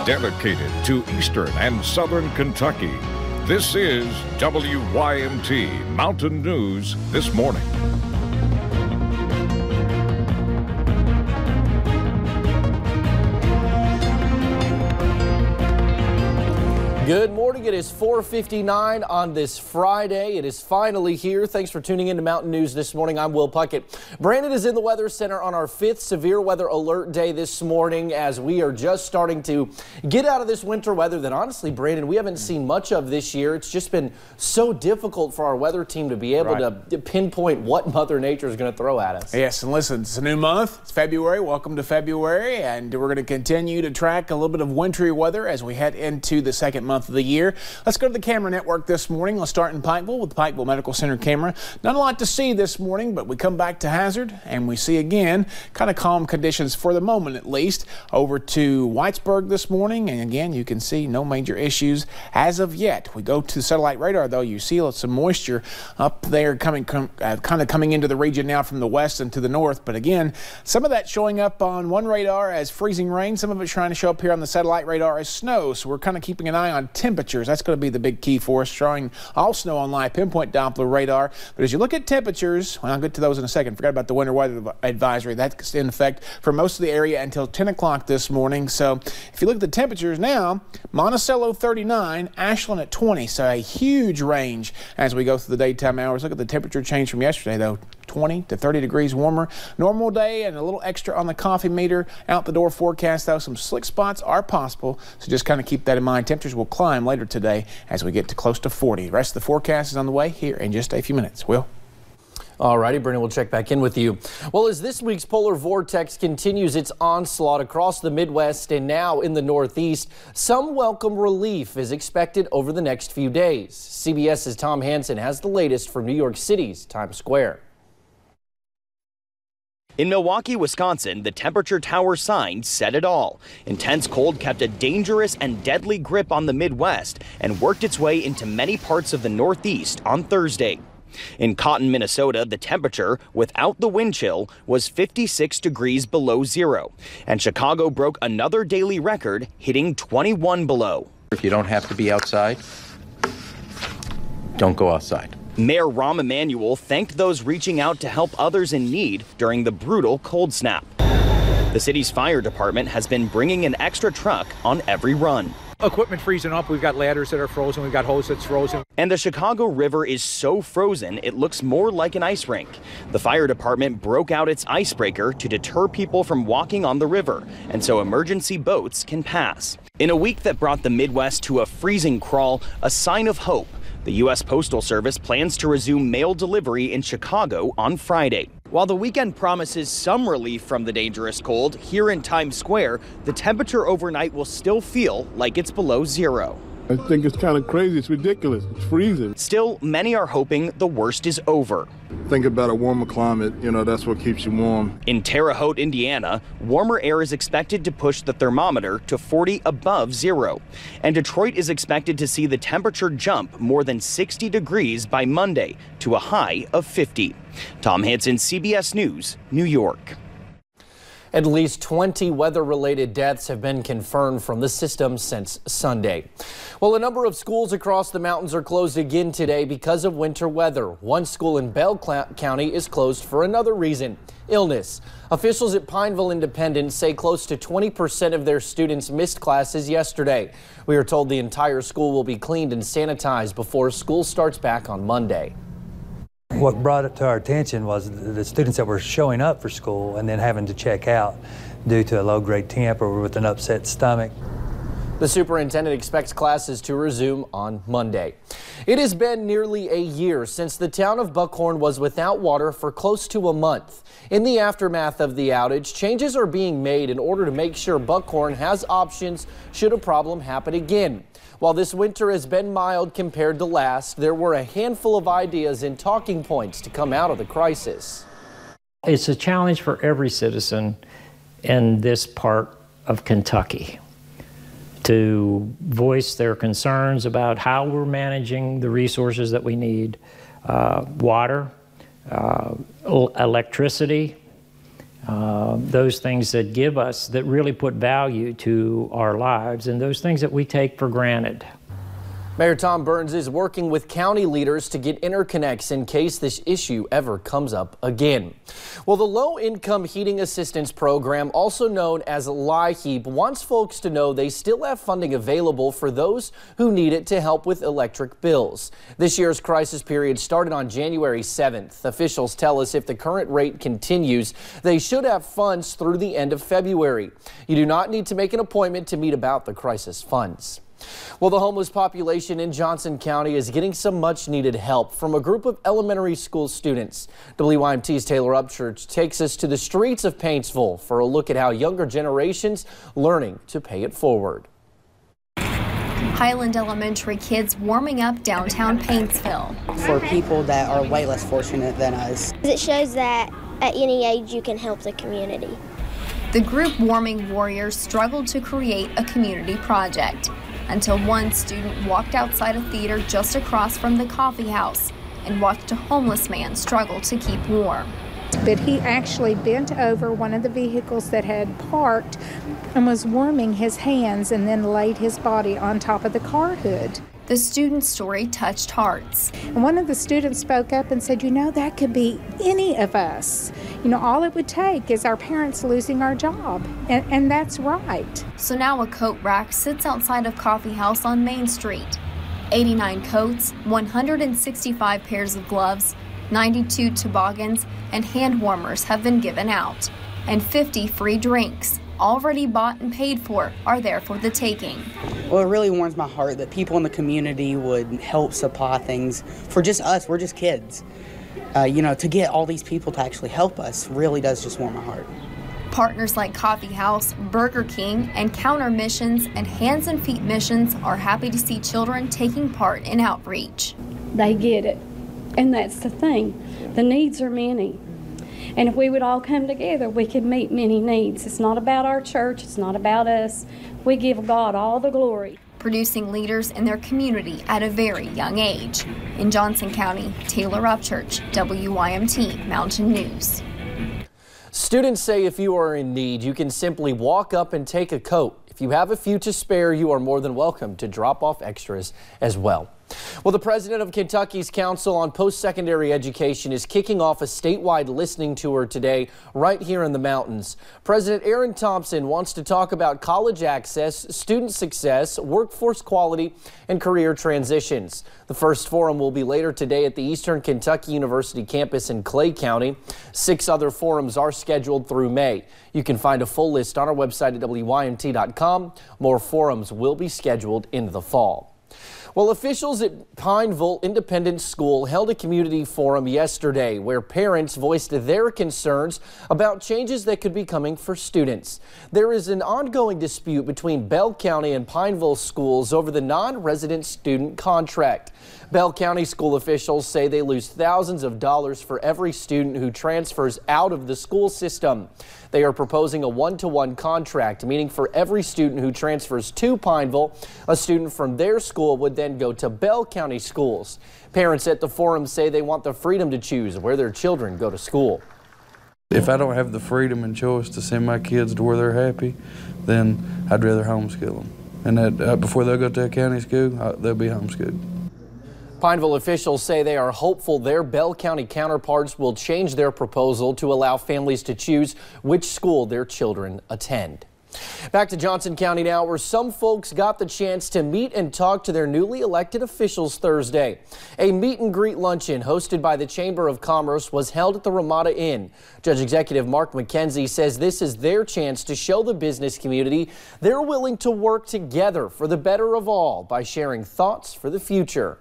dedicated to eastern and southern Kentucky. This is WYMT Mountain News This Morning. Good morning. It is 4:59 on this Friday. It is finally here. Thanks for tuning in to Mountain News This Morning. I'm Will Puckett. Brandon is in the Weather Center on our 5th severe weather alert day this morning as we are just starting to get out of this winter weather that honestly, Brandon, we haven't seen much of this year. It's just been so difficult for our weather team to be able to pinpoint what Mother Nature is going to throw at us. Yes, and listen, it's a new month. It's February. Welcome to February, and we're going to continue to track a little bit of wintry weather as we head into the second month of the year. Let's go to the camera network this morning. Let's start in Pikeville with the Pikeville Medical Center camera. Not a lot to see this morning, but we come back to Hazard and we see again kind of calm conditions for the moment at least. Over to Whitesburg this morning, and again you can see no major issues as of yet. We go to satellite radar though, you see some moisture up there kind of coming into the region now from the west and to the north, but again some of that showing up on one radar as freezing rain, some of it trying to show up here on the satellite radar as snow, so we're kind of keeping an eye on temperatures. That's going to be the big key for us, showing all snow on live pinpoint Doppler radar. But as you look at temperatures, well, I'll get to those in a second. Forgot about the winter weather advisory. That's in effect for most of the area until 10 o'clock this morning. So if you look at the temperatures now, Monticello 39, Ashland at 20. So a huge range as we go through the daytime hours. Look at the temperature change from yesterday, though. 20 to 30 degrees warmer. Normal day and a little extra on the coffee meter. Out the door forecast, though, some slick spots are possible, so just kind of keep that in mind. Temperatures will climb later today as we get to close to 40. The rest of the forecast is on the way here in just a few minutes. Will? All righty, Brendan, we'll check back in with you. Well, as this week's polar vortex continues its onslaught across the Midwest and now in the Northeast, some welcome relief is expected over the next few days. CBS's Tom Hansen has the latest from New York City's Times Square. In Milwaukee, Wisconsin, the temperature tower sign said it all. Intense cold kept a dangerous and deadly grip on the Midwest and worked its way into many parts of the Northeast on Thursday. In Cotton, Minnesota, the temperature, without the wind chill, was 56 degrees below zero. And Chicago broke another daily record, hitting 21 below. If you don't have to be outside, don't go outside. Mayor Rahm Emanuel thanked those reaching out to help others in need during the brutal cold snap. The city's fire department has been bringing an extra truck on every run. Equipment freezing up. We've got ladders that are frozen. We've got hose that's frozen. And the Chicago River is so frozen it looks more like an ice rink. The fire department broke out its icebreaker to deter people from walking on the river, and so emergency boats can pass. In a week that brought the Midwest to a freezing crawl, a sign of hope. The U.S. Postal Service plans to resume mail delivery in Chicago on Friday. While the weekend promises some relief from the dangerous cold, here in Times Square, the temperature overnight will still feel like it's below zero. I think it's kind of crazy. It's ridiculous. It's freezing. Still, many are hoping the worst is over. Think about a warmer climate. You know, that's what keeps you warm. In Terre Haute, Indiana, warmer air is expected to push the thermometer to 40 above zero. And Detroit is expected to see the temperature jump more than 60 degrees by Monday to a high of 50. Tom Hansen, CBS News, New York. At least 20 weather-related deaths have been confirmed from the system since Sunday. Well, a number of schools across the mountains are closed again today because of winter weather. One school in Bell County is closed for another reason: illness. Officials at Pineville Independent say close to 20% of their students missed classes yesterday. We are told the entire school will be cleaned and sanitized before school starts back on Monday. What brought it to our attention was the students that were showing up for school and then having to check out due to a low-grade temp or with an upset stomach. The superintendent expects classes to resume on Monday. It has been nearly a year since the town of Buckhorn was without water for close to a month. In the aftermath of the outage, changes are being made in order to make sure Buckhorn has options should a problem happen again. While this winter has been mild compared to last, there were a handful of ideas and talking points to come out of the crisis. It's a challenge for every citizen in this part of Kentucky to voice their concerns about how we're managing the resources that we need, water, electricity, those things that give us, that really put value to our lives, and those things that we take for granted. Mayor Tom Burns is working with county leaders to get interconnects in case this issue ever comes up again. Well, the Low-Income Heating Assistance Program, also known as LIHEAP, wants folks to know they still have funding available for those who need it to help with electric bills. This year's crisis period started on January 7th. Officials tell us if the current rate continues, they should have funds through the end of February. You do not need to make an appointment to meet about the crisis funds. Well, the homeless population in Johnson County is getting some much needed help from a group of elementary school students. WYMT's Taylor Upchurch takes us to the streets of Paintsville for a look at how younger generations learning to pay it forward. Highland Elementary kids warming up downtown Paintsville. For people that are way less fortunate than us. It shows that at any age you can help the community. The group Warming Warriors struggled to create a community project until one student walked outside a theater just across from the coffee house and watched a homeless man struggle to keep warm. But he actually bent over one of the vehicles that had parked and was warming his hands and then laid his body on top of the car hood. The student's story touched hearts. And one of the students spoke up and said, you know, that could be any of us. You know, all it would take is our parents losing our job. And that's right. So now a coat rack sits outside of Coffee House on Main Street. 89 coats, 165 pairs of gloves, 92 toboggans, and hand warmers have been given out. And 50 free drinks, already bought and paid for, are there for the taking. Well, it really warms my heart that people in the community would help supply things for just us. We're just kids. You know, to get all these people to actually help us really does just warm my heart. Partners like Coffee House, Burger King, and Counter Missions and Hands and Feet Missions are happy to see children taking part in outreach. They get it, and that's the thing. The needs are many. And if we would all come together, we could meet many needs. It's not about our church. It's not about us. We give God all the glory. Producing leaders in their community at a very young age. In Johnson County, Taylor Upchurch, WYMT Mountain News. Students say if you are in need, you can simply walk up and take a coat. If you have a few to spare, you are more than welcome to drop off extras as well. Well, the president of Kentucky's Council on Postsecondary Education is kicking off a statewide listening tour today right here in the mountains. President Aaron Thompson wants to talk about college access, student success, workforce quality, and career transitions. The first forum will be later today at the Eastern Kentucky University campus in Clay County. 6 other forums are scheduled through May. You can find a full list on our website at WYMT.com. More forums will be scheduled in the fall. Well, officials at Pineville Independent School held a community forum yesterday where parents voiced their concerns about changes that could be coming for students. There is an ongoing dispute between Bell County and Pineville schools over the non-resident student contract. Bell County school officials say they lose thousands of dollars for every student who transfers out of the school system. They are proposing a 1-to-1 contract, meaning for every student who transfers to Pineville, a student from their school would then go to Bell County schools. Parents at the forum say they want the freedom to choose where their children go to school. If I don't have the freedom and choice to send my kids to where they're happy, then I'd rather homeschool them. And that before they go to a county school, they'll be homeschooled. Pineville officials say they are hopeful their Bell County counterparts will change their proposal to allow families to choose which school their children attend. Back to Johnson County now, where some folks got the chance to meet and talk to their newly elected officials Thursday. A meet and greet luncheon hosted by the Chamber of Commerce was held at the Ramada Inn. Judge Executive Mark McKenzie says this is their chance to show the business community they're willing to work together for the better of all by sharing thoughts for the future.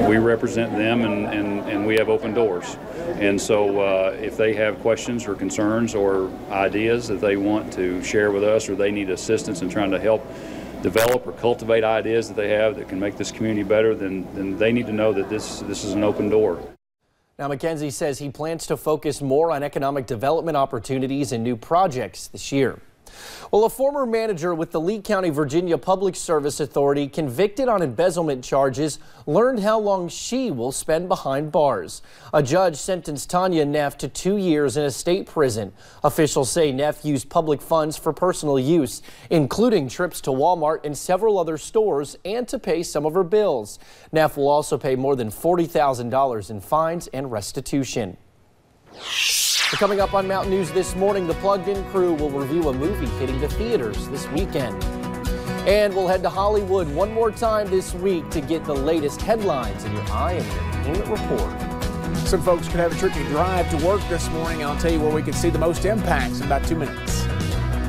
We represent them and we have open doors. And so if they have questions or concerns or ideas that they want to share with us, or they need assistance in trying to help develop or cultivate ideas that they have that can make this community better, then they need to know that this is an open door. Now, McKenzie says he plans to focus more on economic development opportunities and new projects this year. Well, a former manager with the Lee County, Virginia Public Service Authority, convicted on embezzlement charges, learned how long she will spend behind bars. A judge sentenced Tanya Neff to 2 years in a state prison. Officials say Neff used public funds for personal use, including trips to Walmart and several other stores, and to pay some of her bills. Neff will also pay more than $40,000 in fines and restitution. Coming up on Mountain News this morning, the Plugged In crew will review a movie hitting the theaters this weekend. And we'll head to Hollywood one more time this week to get the latest headlines in your eye and entertainment report. Some folks could have a tricky drive to work this morning. I'll tell you where we can see the most impacts in about 2 minutes.